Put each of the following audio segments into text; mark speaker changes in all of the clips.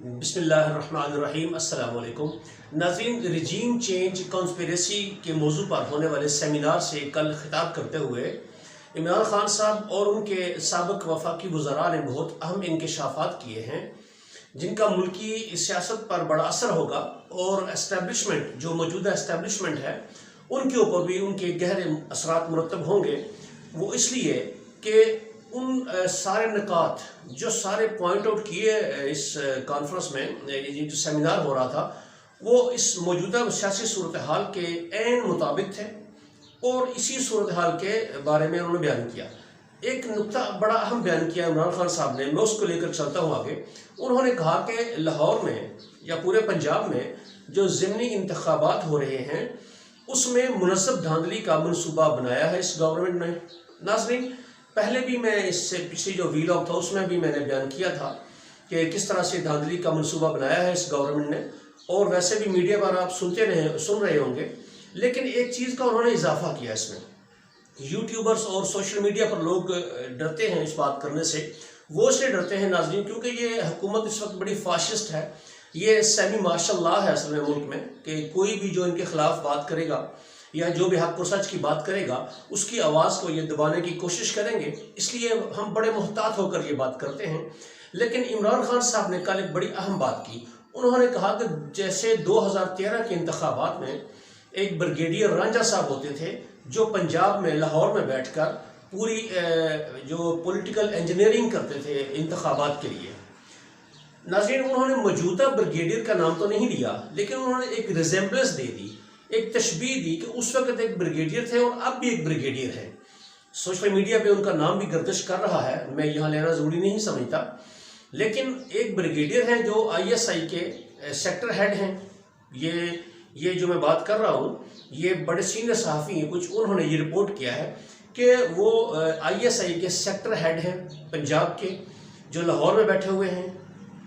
Speaker 1: बिस्मिल्लाहिर्रहमानिर्रहीम। अस्सलाम वालेकुम नाज़रीन, रिजीम चेंज कॉन्स्पिरेसी के मौजू पर होने वाले सेमिनार से कल खिताब करते हुए इमरान खान साहब और उनके साबिक़ वफाकी वज़रा ने बहुत अहम इंकशाफात किए हैं जिनका मुल्की सियासत पर बड़ा असर होगा और एस्टेब्लिशमेंट जो मौजूदा एस्टेब्लिशमेंट है उनके ऊपर भी उनके गहरे असरात मुरतब होंगे। वो इसलिए कि उन सारे निकात जो सारे पॉइंट आउट किए इस कॉन्फ्रेंस में, ये जो सेमिनार हो रहा था, वो इस मौजूदा सियासी सूरत हाल के ऐन मुताबिक थे और इसी सूरत हाल के बारे में उन्होंने बयान किया। एक नुक्ता बड़ा अहम बयान किया इमरान खान साहब ने, मैं उसको लेकर चलता हूँ आगे। उन्होंने कहा कि लाहौर में या पूरे पंजाब में जो ज़िमनी इंतखाबात हो रहे हैं उसमें मुनस्सब धांधली का मनसूबा बनाया है इस गवर्नमेंट ने। नाज़रीन, पहले भी मैं इससे पिछली जो वीलॉग था उसमें भी मैंने बयान किया था कि किस तरह से धांधली का मनसूबा बनाया है इस गवर्नमेंट ने, और वैसे भी मीडिया पर आप सुन रहे होंगे। लेकिन एक चीज़ का उन्होंने इजाफा किया इसमें। यूट्यूबर्स और सोशल मीडिया पर लोग डरते हैं इस बात करने से। वो इसलिए डरते हैं नाज़रीन क्योंकि ये हुकूमत इस वक्त बड़ी फाशिस्ट है। ये सेमी मार्शल लॉ है असल में मुल्क में कि कोई भी जो इनके खिलाफ बात करेगा या जो भी हक और सच की बात करेगा उसकी आवाज़ को ये दबाने की कोशिश करेंगे। इसलिए हम बड़े मुहतात होकर ये बात करते हैं। लेकिन इमरान खान साहब ने कल एक बड़ी अहम बात की। उन्होंने कहा कि जैसे 2013 के इंतखाबात में एक ब्रिगेडियर रांझा साहब होते थे जो पंजाब में लाहौर में बैठकर पूरी जो पॉलिटिकल इंजीनियरिंग करते थे इंतखाबात के लिए। नाज़रीन, उन्होंने मौजूदा ब्रिगेडियर का नाम तो नहीं लिया, लेकिन उन्होंने एक रिजेम्बलेंस दे दी, एक तशबीह दी कि उस वक्त एक ब्रिगेडियर थे और अब भी एक ब्रिगेडियर है। सोशल मीडिया पे उनका नाम भी गर्दिश कर रहा है, मैं यहाँ लेना ज़रूरी नहीं समझता। लेकिन एक ब्रिगेडियर है जो ISI के सेक्टर हेड हैं। ये जो मैं बात कर रहा हूँ, ये बड़े सीनियर सहाफ़ी हैं कुछ, उन्होंने ये रिपोर्ट किया है कि वो ISI के सेक्टर हेड हैं पंजाब के, जो लाहौर में बैठे हुए हैं।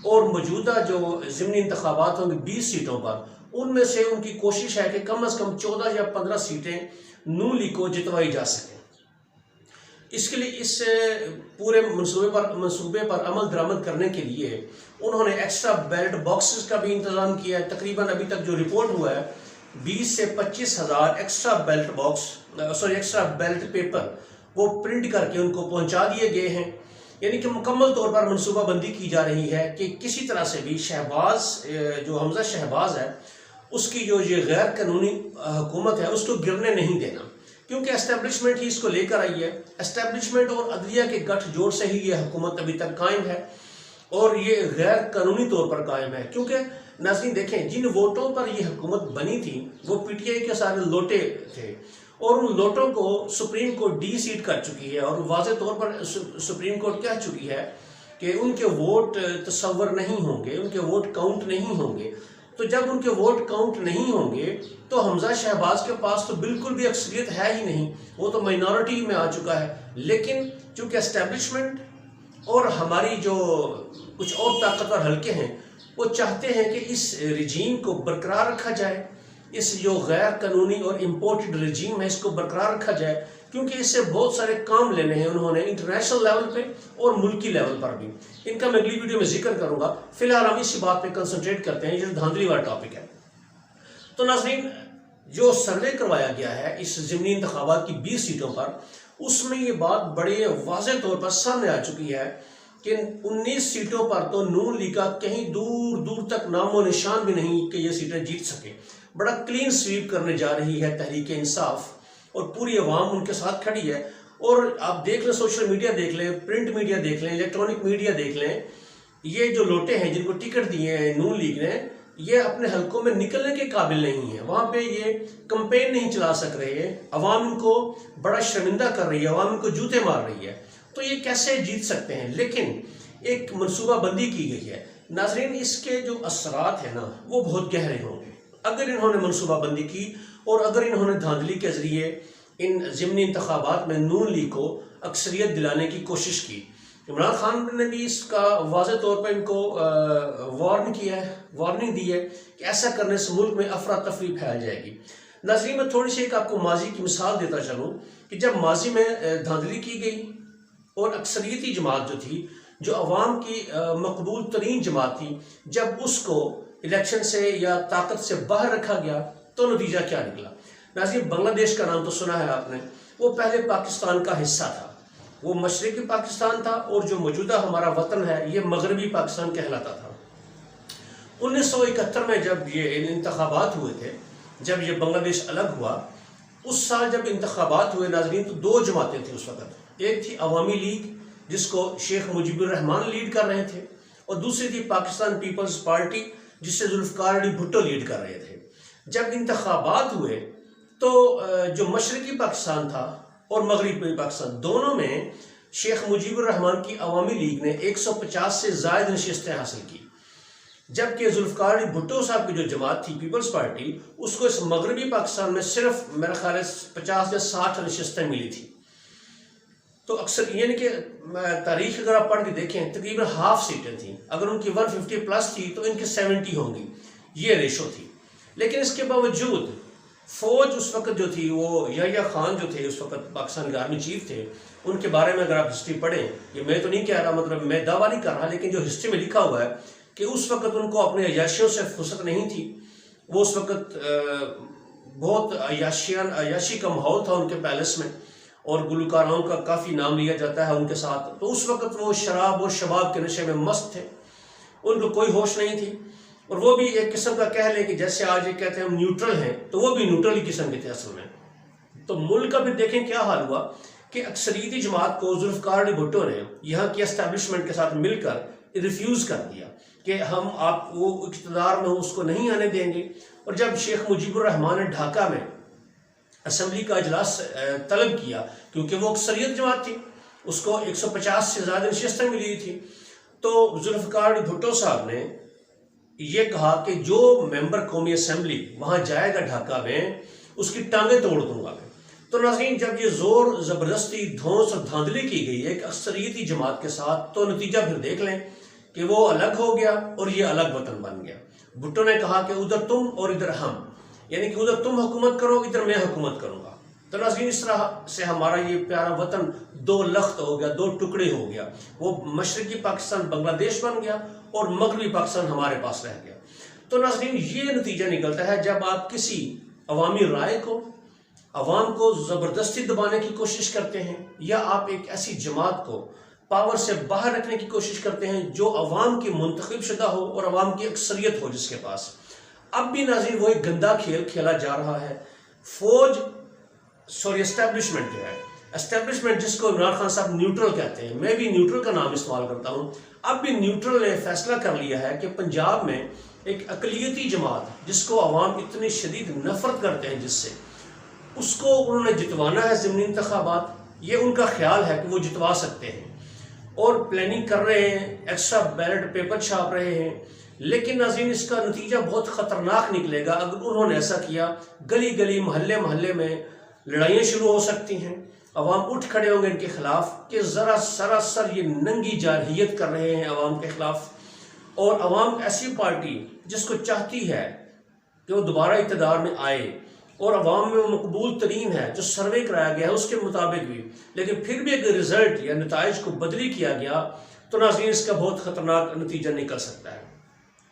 Speaker 1: और मौजूदा जो ज़िमनी इंतखाबात होंगे 20 सीटों पर, उनमें से उनकी कोशिश है कि कम से कम 14 या 15 सीटें नून लीग को जितवाई जा सकें। इसके लिए इस पूरे मंसूबे पर अमल दरामद करने के लिए उन्होंने एक्स्ट्रा बैलेट बॉक्सेस का भी इंतज़ाम किया है। तकरीबन अभी तक जो रिपोर्ट हुआ है 20 से 25 हज़ार एक्स्ट्रा बैलेट पेपर वो प्रिंट करके उनको पहुंचा दिए गए हैं। यानी कि मुकम्मल तौर पर मनसूबाबंदी की जा रही है कि किसी तरह से भी शहबाज जो हमजा शहबाज है उसकी जो ये गैर कानूनी हुकूमत है उसको गिरने नहीं देना, क्योंकि एस्टेब्लिशमेंट ही इसको लेकर आई है। एस्टेब्लिशमेंट और अदलिया के गठजोड़ से ही ये हुकूमत अभी तक कायम है और ये गैर कानूनी तौर पर कायम है। क्योंकि नाज़रीन देखें, जिन वोटों पर ये हुकूमत बनी थी वो PTI के सारे लोटे थे और उन लोटों को सुप्रीम कोर्ट डिसीट कर चुकी है और वाज़ेह तौर पर सुप्रीम कोर्ट कह चुकी है कि उनके वोट तस्वर नहीं होंगे, उनके वोट काउंट नहीं होंगे। तो जब उनके वोट काउंट नहीं होंगे तो हमजा शहबाज के पास तो बिल्कुल भी अक्सरियत है ही नहीं, वो तो माइनॉरिटी में आ चुका है। लेकिन चूँकि एस्टेब्लिशमेंट और हमारी जो कुछ और ताकतवर हल्के हैं वो चाहते हैं कि इस रिजीम को बरकरार रखा जाए, इस जो गैर कानूनी और इम्पोर्टेड रजीम है इसको बरकरार रखा जाए, क्योंकि इससे बहुत सारे काम लेने हैं उन्होंने इंटरनेशनल लेवल पे और मुल्की लेवल पर भी। इनका मैं अगली वीडियो में जिक्र करूंगा। फिलहाल हम इसी बात पे कंसंट्रेट करते हैं, ये जो धांधली वाला टॉपिक है। तो नाज़रीन, जो सर्वे करवाया गया है इस ज़िमनी इंतखाबात की 20 सीटों पर, उसमें ये बात बड़े वाज़ेह तौर पर सामने आ चुकी है कि 19 सीटों पर तो नून लीग का कहीं दूर दूर तक नामो निशान भी नहीं कि ये सीटें जीत सके। बड़ा क्लीन स्वीप करने जा रही है तहरीक इंसाफ और पूरी अवाम उनके साथ खड़ी है। और आप देख लें, सोशल मीडिया देख लें, प्रिंट मीडिया देख लें, इलेक्ट्रॉनिक मीडिया देख लें, ये जो लोटे हैं जिनको टिकट दिए हैं नून लीग ने, ये अपने हलकों में निकलने के काबिल नहीं है। वहाँ पे ये कंपेन नहीं चला सक रहे हैं, अवाम इनको बड़ा शर्मिंदा कर रही है, अवाम इनको जूते मार रही है। तो ये कैसे जीत सकते हैं? लेकिन एक मनसूबाबंदी की गई है। नाज़रीन, इसके जो असरात हैं ना वो बहुत गहरे होंगे अगर इन्होंने मनसूबाबंदी की और अगर इन्होंने धांधली के ज़रिए इन ज़िमनी इंतखाबात में नून लीग को अक्सरियत दिलाने की कोशिश की। इमरान खान ने भी इसका वाज़ेह तौर पर इनको वार्निंग दी है कि ऐसा करने से मुल्क में अफरा तफरी फैल जाएगी। नाज़रीन, मैं थोड़ी सी एक आपको माजी की मिसाल देता चलूँ कि जब माजी में धांधली की गई और अक्सरियती जमात जो थी جو عوام کی مقبول ترین جماعت تھی، جب اس کو الیکشن سے یا طاقت سے باہر رکھا گیا تو نتیجہ کیا نکلا؟ ناظرین، بنگلہ دیش کا نام تو سنا ہے آپ نے، وہ پہلے پاکستان کا حصہ تھا، وہ مشرقی پاکستان تھا، اور جو موجودہ ہمارا وطن ہے یہ مغربی پاکستان کہلاتا تھا۔ 1971 میں جب یہ انتخابات ہوئے تھے، جب یہ بنگلہ دیش الگ ہوا، اس سال جب انتخابات ہوئے ناظرین، تو دو جماعتیں تھیں اس وقت۔ ایک تھی عوامی لیگ جس کو شیخ مجیب الرحمان لیڈ کر رہے تھے، اور دوسری تھی پاکستان پیپلز پارٹی جس سے ذوالفقار علی بھٹو لیڈ کر رہے تھے۔ جب انتخابات ہوئے تو جو مشرقی پاکستان تھا اور مغربی پاکستان، دونوں میں شیخ مجیب الرحمان کی عوامی لیگ نے 150 سے زائد نشستیں حاصل کی، جبکہ ذوالفقار علی بھٹو صاحب کی جو جماعت تھی پیپلز پارٹی، اس کو اس مغربی پاکستان میں صرف میرا خیال ہے 50 یا 60 نشستیں ملی تھی۔ تو اکثر یعنی کہ تاریخ اگر آپ پڑھ کے دیکھیں تقریباً ہاف سیٹیں تھیں، اگر ان کی 150 پلس تھی تو ان کی 70 ہوں گی، یہ ریشو تھی۔ لیکن اس کے باوجود فوج اس وقت جو تھی، وہ یحییٰ خان جو تھے اس وقت پاکستان کے آرمی چیف تھے، ان کے بارے میں اگر آپ ہسٹری پڑھیں، یہ میں تو نہیں کہہ رہا، مطلب میں دعویٰ نہیں کر رہا، لیکن جو ہسٹری میں لکھا ہوا ہے کہ اس وقت ان کو اپنے عیاشیوں سے فرصت نہیں تھی، وہ اس وقت بہت عیاشی کا ماحول تھا ان کے پیلس میں، اور گلوکاروں کا کافی نام لیا جاتا ہے ان کے ساتھ، تو اس وقت وہ شراب اور شباب کے نشے میں مست تھے، ان کو کوئی ہوش نہیں تھی، اور وہ بھی ایک قسم کا کہہ لیں کہ جیسے آج یہ کہتے ہیں ہم نیوٹرل ہیں، تو وہ بھی نیوٹرل ہی قسم کے تھے اصل میں۔ تو ملک کا بھی دیکھیں کیا حال ہوا کہ اکثریتی جماعت کو ذوالفقار علی بھٹو نے یہاں کی اسٹیبلشمنٹ کے ساتھ مل کر ریفیوز کر دیا کہ ہم آپ وہ اقتدار میں اس کو نہیں آنے دیں گے۔ اور جب شیخ مجیب الرحمان نے ڈھاکہ میں اسمبلی کا اجلاس طلب کیا، کیونکہ وہ اکثریت جماعت تھی، اس کو 150 سے زیادہ نشستیں ملی تھی، تو ذوالفقار علی بھٹو صاحب نے یہ کہا کہ جو ممبر قومی اسمبلی وہاں جائے گا ڈھاکہ میں، اس کی ٹانگیں توڑ دوں گا میں۔ تو ناظرین، جب یہ زور زبردستی دھونس اور دھاندلی کی گئی ایک اکثریتی جماعت کے ساتھ، تو نتیجہ پھر دیکھ لیں کہ وہ الگ ہو گیا اور یہ الگ وطن بن گیا۔ بھٹو نے کہا کہ ادھر تم اور ادھر ہم، یعنی کہ ادھر تم حکومت کرو، ادھر میں حکومت کروں گا۔ تو ناظرین، اس طرح سے ہمارا یہ پیارا وطن دو لخت ہو گیا، دو ٹکڑے ہو گیا، وہ مشرقی پاکستان بنگلہ دیش بن گیا اور مغربی پاکستان ہمارے پاس رہ گیا۔ تو ناظرین، یہ نتیجہ نکلتا ہے جب آپ کسی عوامی رائے کو، عوام کو زبردستی دبانے کی کوشش کرتے ہیں، یا آپ ایک ایسی جماعت کو پاور سے باہر رکھنے کی کوشش کرتے ہیں جو عوام کی منتخب شدہ ہو اور عوام کی اکثریت ہو جس کے پاس۔ اب بھی ناظرین وہ ایک گندا کھیل کھیلا جا رہا ہے۔ فوج اسٹیبلشمنٹ جو ہے، اسٹیبلشمنٹ جس کو عمران خان صاحب نیوٹرل کہتے ہیں، میں بھی نیوٹرل کا نام استعمال کرتا ہوں، اب بھی نیوٹرل نے فیصلہ کر لیا ہے کہ پنجاب میں ایک اقلیتی جماعت جس کو عوام اتنی شدید نفرت کرتے ہیں، جس سے اس کو انہوں نے جتوانا ہے ضمنی انتخابات، یہ ان کا خیال ہے کہ وہ جتوا سکتے ہیں، اور پلاننگ کر رہے ہیں، ایکسٹرا بیلٹ پیپر چھاپ رہے ہیں۔ لیکن ناظرین، اس کا نتیجہ بہت خطرناک نکلے گا اگر انہوں نے ایسا کیا۔ گلی گلی محلے محلے میں لڑائیاں شروع ہو سکتی ہیں، عوام اٹھ کھڑے ہوں گے ان کے خلاف کہ ذرا سراسر یہ ننگی جارحیت کر رہے ہیں عوام کے خلاف۔ اور عوام ایسی پارٹی جس کو چاہتی ہے کہ وہ دوبارہ اقتدار میں آئے، اور عوام میں وہ مقبول ترین ہے، جو سروے کرایا گیا ہے اس کے مطابق بھی، لیکن پھر بھی اگر رزلٹ یا نتائج کو بدلی کیا گیا تو ناظرین اس کا بہت خطرناک نتیجہ نکل سکتا ہے۔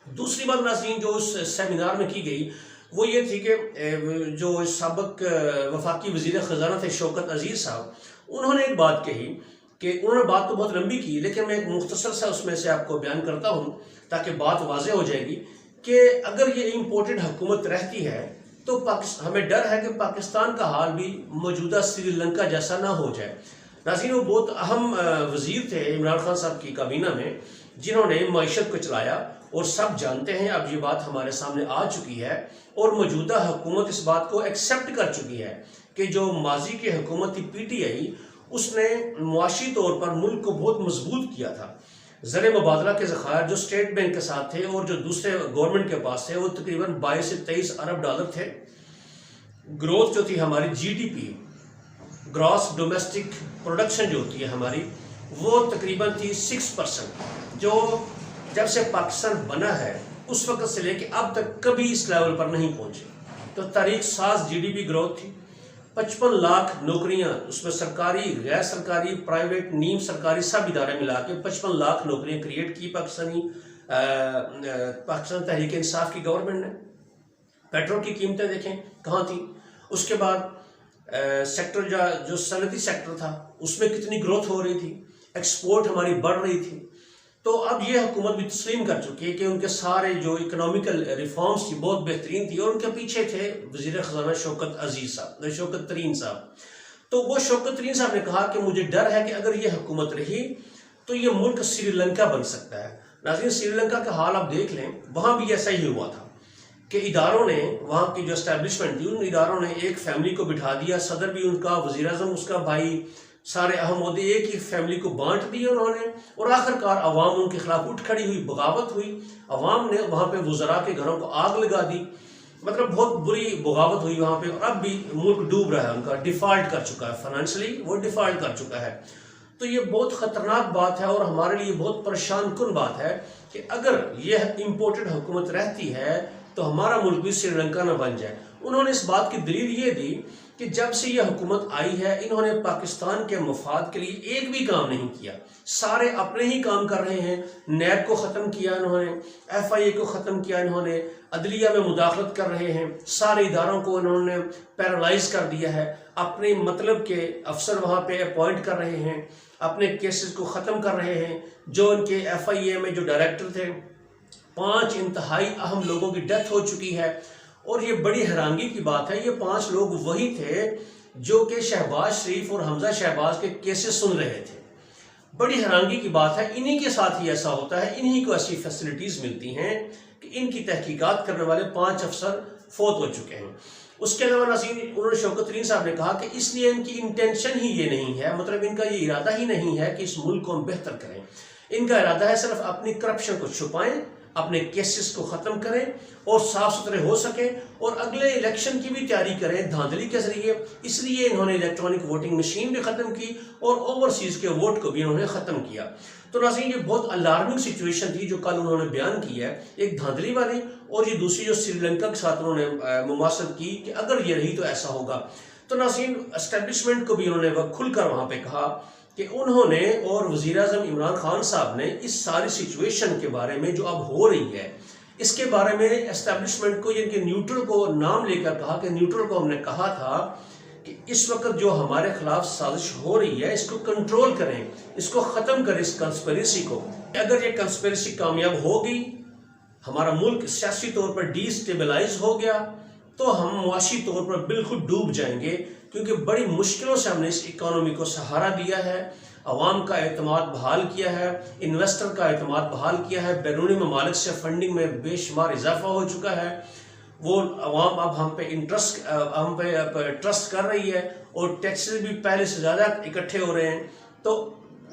Speaker 1: دوسری بات ناظرین جو اس سیمینار میں کی گئی وہ یہ تھی کہ جو سابق وفاقی وزیر خزانہ تھے شوکت عزیز صاحب، انہوں نے ایک بات کہی کہ انہوں نے بات تو بہت لمبی کی، لیکن میں ایک مختصر سا اس میں سے آپ کو بیان کرتا ہوں تاکہ بات واضح ہو جائے گی کہ اگر یہ امپورٹڈ حکومت رہتی ہے تو ہمیں ڈر ہے کہ پاکستان کا حال بھی موجودہ سری لنکا جیسا نہ ہو جائے۔ ناظرین، وہ بہت اہم وزیر تھے عمران خان صاحب کی کابینہ میں، جنہوں نے معیشت کو چلایا، اور سب جانتے ہیں، اب یہ بات ہمارے سامنے آ چکی ہے، اور موجودہ حکومت اس بات کو ایکسیپٹ کر چکی ہے کہ جو ماضی کی حکومت تھی پی ٹی آئی، اس نے معاشی طور پر ملک کو بہت مضبوط کیا تھا۔ زر مبادلہ کے ذخائر جو اسٹیٹ بینک کے ساتھ تھے اور جو دوسرے گورنمنٹ کے پاس تھے، وہ تقریباً 22 سے 23 ارب ڈالر تھے۔ گروتھ جو تھی ہماری G D P, gross domestic production جو ہوتی ہے ہماری، وہ تقریباً تھی 6%، جو جب سے پاکستان بنا ہے اس وقت سے لے کے اب تک کبھی اس لیول پر نہیں پہنچے۔ تو تاریخ ساز جی ڈی پی گروتھ تھی، 55 लाख नौकरियां, उसमें सरकारी, गैर सरकारी, प्राइवेट, नीम सरकारी सब इदारे मिला के 55 लाख नौकरियां क्रिएट की पाकिस्तान तहरीक इंसाफ की गवर्नमेंट ने। पेट्रोल की कीमतें देखें कहाँ थी। उसके बाद सेक्टर जो सनती सेक्टर था उसमें कितनी ग्रोथ हो रही थी, एक्सपोर्ट हमारी बढ़ रही थी। तो अब ये हुकूमत भी तस्लीम कर चुकी है कि उनके सारे जो इकोनॉमिकल रिफॉर्म्स थी बहुत बेहतरीन थी, और उनके पीछे थे वज़ीर ख़ज़ाना शौकत अजीज़ साहब, शौकत तरीन साहब। तो वो शौकत तरीन साहब ने कहा कि मुझे डर है कि अगर ये हुकूमत रही तो ये मुल्क श्रीलंका बन सकता है। नाज़रीन, श्रीलंका का हाल आप देख लें, वहाँ भी ऐसा ही हुआ था कि इदारों ने, वहाँ की जो एस्टेब्लिशमेंट थी उन इदारों ने एक फैमिली को बिठा दिया, सदर भी उनका, वज़ीर आज़म उसका भाई, सारे अहम ओहदे एक ही फैमिली को बांट दिए उन्होंने, और आखिरकार अवाम उनके खिलाफ उठ खड़ी हुई, बगावत हुई। अवाम ने वहाँ पे वज़रा के घरों को आग लगा दी, मतलब बहुत बुरी बगावत हुई वहाँ पे। और अब भी मुल्क डूब रहा है, उनका डिफ़ॉल्ट कर चुका है, फाइनेंशियली वो डिफ़ॉल्ट कर चुका है। तो ये बहुत ख़तरनाक बात है और हमारे लिए बहुत परेशान कुन बात है कि अगर यह इम्पोर्टेड हुकूमत रहती है तो हमारा मुल्क भी श्रीलंका न बन जाए। उन्होंने इस बात की दलील ये दी कि जब से यह हुकूमत आई है इन्होंने पाकिस्तान के मफाद के लिए एक भी काम नहीं किया, सारे अपने ही काम कर रहे हैं। नैब को ख़त्म किया इन्होंने, FIA को ख़त्म किया इन्होंने, अदलिया में मुदाखलत कर रहे हैं, सारे इदारों को इन्होंने पैरालाइज कर दिया है, अपने मतलब के अफसर वहाँ पे अपॉइंट कर रहे हैं, अपने केसेस को ख़त्म कर रहे हैं। जो उनके FIA में जो डायरेक्टर थे, 5 इंतहाई अहम लोगों की डेथ हो चुकी है। और ये बड़ी हैरानगी की बात है, ये 5 लोग वही थे जो कि शहबाज शरीफ और हमजा शहबाज के केसेस सुन रहे थे। बड़ी हैरानगी की बात है, इन्हीं के साथ ही ऐसा होता है, इन्हीं को ऐसी फैसिलिटीज़ मिलती हैं कि इनकी तहकीकात करने वाले 5 अफसर फौत हो चुके हैं। उसके अलावा नाज़रीन, उन्होंने शौकत तरीन साहब ने कहा कि इसलिए इनकी इंटेंशन ही ये नहीं है, मतलब इनका ये इरादा ही नहीं है कि इस मुल्क को हम बेहतर करें। इनका इरादा है सिर्फ अपनी करप्शन को छुपाएं, अपने केसेस को ख़त्म करें और साफ सुथरे हो सके, और अगले इलेक्शन की भी तैयारी करें धांधली के ज़रिए। इसलिए इन्होंने इलेक्ट्रॉनिक वोटिंग मशीन भी ख़त्म की और ओवरसीज़ के वोट को भी इन्होंने ख़त्म किया। तो नाज़रीन, ये बहुत अलार्मिंग सिचुएशन थी जो कल उन्होंने बयान की है, एक धांधली वाली, और ये दूसरी जो श्रीलंका के साथ उन्होंने मुमासलत की कि अगर ये रही तो ऐसा होगा। तो नाज़रीन, एस्टेब्लिशमेंट को भी उन्होंने खुलकर वहाँ पर कहा कि उन्होंने और वज़ीर आज़म इमरान खान साहब ने इस सारी सिचुएशन के बारे में जो अब हो रही है, इसके बारे में एस्टेब्लिशमेंट को, यानी कि न्यूट्रल को नाम लेकर कहा कि न्यूट्रल को हमने कहा था कि इस वक्त जो हमारे खिलाफ साजिश हो रही है इसको कंट्रोल करें, इसको ख़त्म करें, इस कंस्पिरेसी को। अगर ये कंस्पिरेसी कामयाब हो गई, हमारा मुल्क सियासी तौर पर डिस्टेबलाइज हो गया, तो हम मुआशी तौर पर बिल्कुल डूब जाएंगे, क्योंकि बड़ी मुश्किलों से हमने इस इकोनॉमी को सहारा दिया है, अवाम का एतमाद बहाल किया है, इन्वेस्टर का एतमाद बहाल किया है, बैरूनी ममालिक से फंडिंग में बेशुमार इजाफा हो चुका है। वो अवाम अब हम पे ट्रस्ट कर रही है और टैक्सेस भी पहले से ज़्यादा इकट्ठे हो रहे हैं। तो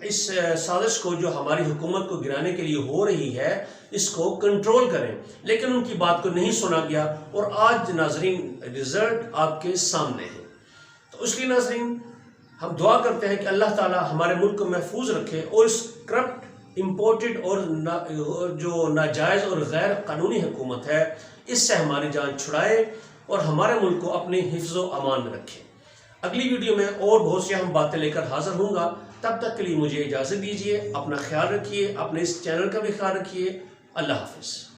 Speaker 1: इस साजिश को जो हमारी हुकूमत को गिराने के लिए हो रही है, इसको कंट्रोल करें, लेकिन उनकी बात को नहीं सुना गया और आज नाजरीन रिजल्ट आपके सामने है। तो इसलिए नाजरीन, हम दुआ करते हैं कि अल्लाह ताला हमारे मुल्क को महफूज रखे और इस करप्ट, इम्पोर्टेड और जो नाजायज़ और गैर कानूनी हुकूमत है, इससे हमारी जान छुड़ाए और हमारे मुल्क को अपने हिफ्ज़ व अमान में रखे। अगली वीडियो में और बहुत सी अहम बातें लेकर हाजिर होऊंगा। तब तक के लिए मुझे इजाज़त दीजिए। अपना ख्याल रखिए, अपने इस चैनल का भी ख्याल रखिए। अल्लाह हाफ़िज़।